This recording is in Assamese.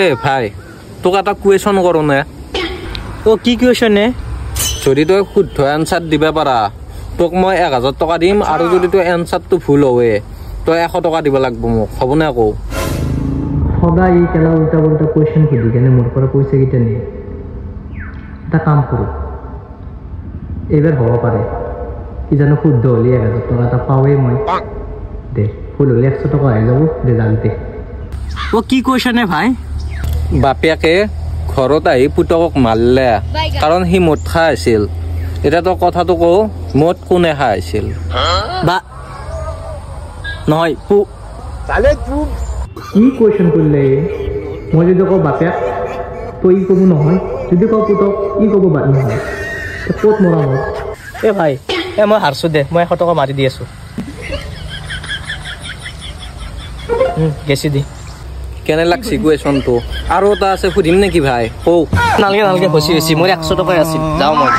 এ ভাই তোক এটা কুৱেশ্যন কৰো নে ও কি কুৱেশ্যন নে যদি তই শুদ্ধ এনচাৰ দিবা পাৰা তোক মই 1000 টকা দিম আৰু যদি তই এনচাৰটো ভুল হয় তই 100 টকা দিব লাগিব মোক হ'বনে আকৌ সদায় এই কেলা উল্টা উল্টা কুৱেশ্যন সুধি কেনে মোৰ পৰা পইচা কেইটা নিয়ে এটা কাম কৰোঁ এইবাৰ হ'ব পাৰে কি জানো শুদ্ধ হ'লে 1000 টকা এটা পাওঁৱেই মই দে ভুল হ'লে 100 টকা আহি যাব দে জানতে ও কি কুৱেশ্যন নে ভাই বাপেকে ঘৰত আহি পুতকক মাৰিলে কাৰণ সি মদ খাই আছিল এতিয়া তই কথাটো কওঁ মদ কোনে খাই আছিল বা নহয় কি কুৱেশ্যন কৰিলে মই যদি কওঁ বাপেক তই ই ক'ব নহয় যদি কওঁ পুতক ই ক'ব নহয় ক'ত মৰা মই এ ভাই মই হাৰছোঁ দে মই 100 টকা মাৰি দি আছোঁ গেছি দি কেনে লাগছি কুৱেশ্যনটো আৰু এটা আছে সুধিম নেকি ভাই কওঁ নালাগে নালাগে হৈছে মোৰ 100 টকাই আছিল যাওঁ মই